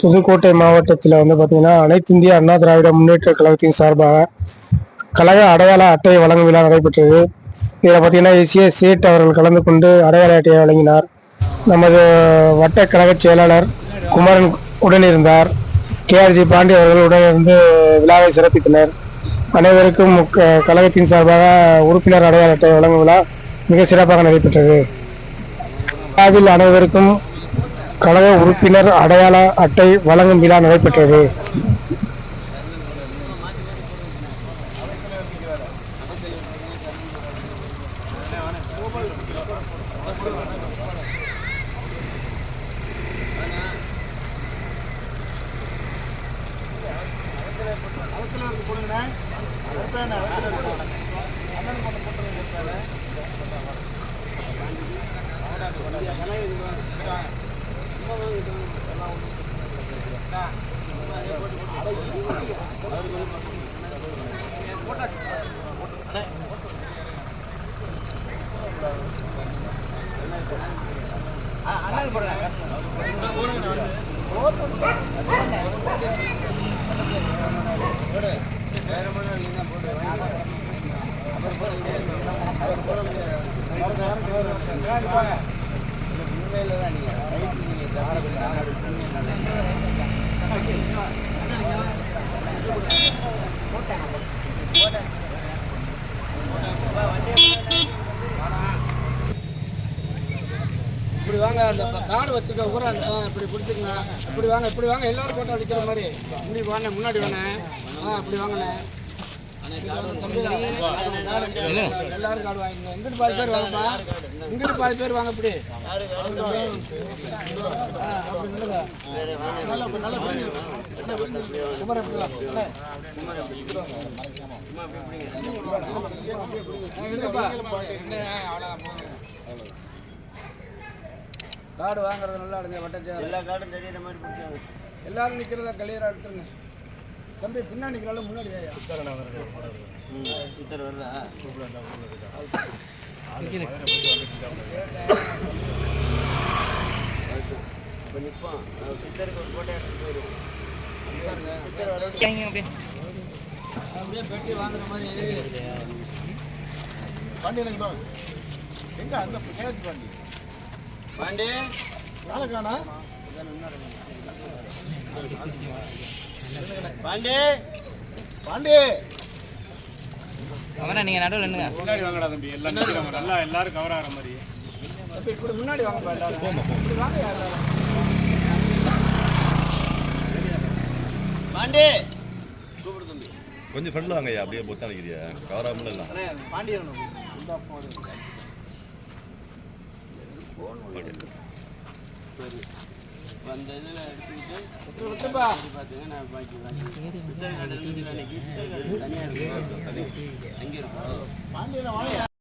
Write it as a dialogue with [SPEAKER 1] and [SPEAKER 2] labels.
[SPEAKER 1] புதுக்கோட்டை மாவட்டத்தில் பார்த்தீங்கன்னா அனைத்து இந்திய அண்ணா திராவிட முன்னேற்ற கழகத்தின் சார்பாக கழக அடையாள அட்டை வழங்கும் விழா நடைபெற்றது. இதில் பார்த்தீங்கன்னா எஸ்ஏ சேட் அவர்கள் கலந்து கொண்டு அடையாள அட்டையை வழங்கினார். நமது வட்ட கழக செயலாளர் குமரன் உடனிருந்தார். கேஆர்ஜி பாண்டி அவர்கள் உடனிருந்து விழாவை சிறப்பித்தனர். அனைவருக்கும் கழகத்தின் சார்பாக உறுப்பினர் அடையாள அட்டை வழங்கும் விழா மிக சிறப்பாக நடைபெற்றது. விழாவில் அனைவருக்கும் கழக உறுப்பினர் அடையாள அட்டை வழங்கும் விழா நடைபெற்றது. இப்படி வாங்க, அந்த கார்டு வச்சுக்க ஊரா இப்படி பிடிச்சிக்கங்க. இப்படி வாங்க, இப்படி வாங்க, எல்லாரும் போட்டோ அடிக்கிற மாதிரி இப்படி வாங்க, முன்னாடி வாங்க. இப்படி வாங்கண்ணே, எல்லாரும் கார்டு வாங்கிங்க. இங்கிட்டு பாதி பேர் வாங்கப்பா, இங்கிட்டு பாதி பேர் வாங்க. இப்படி கார்டு வாங்குறது நல்லா எடுங்க. வட்டச்சார் எல்லா கார்டும் தெரியுற மாதிரி பிடிச்சாங்க. எல்லாரும் நிற்கிறதா கிளியராக எடுத்துருங்க. தம்பி பின்னாடி நிற்கிறாலும் முன்னாடி சித்தர் வருதா? இப்போ நிற்போம். சித்தருக்கு ஒரு போட்டோ எடுத்து போயிடுவோம். அப்படியே பெட்டி வாங்குற மாதிரி பாண்டி எனக்கு எங்க அந்த பாண்டி பாண்டி நாளைக்கானா பாண்டி பாண்டி அவனா நீங்க நடுவில் நின்னுங்க. முன்னாடி வாங்கடா தம்பி, எல்லாம் நிக்கிறாங்க. நல்லா எல்லாரும் கவர் ஆகிற மாதிரி இப்படி முன்னாடி வாங்க. எல்லாரும் இப்படி வாங்க. எல்லாரும் பாண்டி கூப்பிடு தம்பி. கொஞ்சம் ஃப்ரெண்ட்ல வாங்க. அப்படியே பொத்தா நிக்கிறியா? கவர் ஆகல இல்ல பாண்டி இந்த போன் சரி அந்த இதில் எடுத்துக்கிட்டு பார்த்தீங்கன்னா நான் பாக்கி தனியாக இருக்கும். அங்கே இருக்கும்.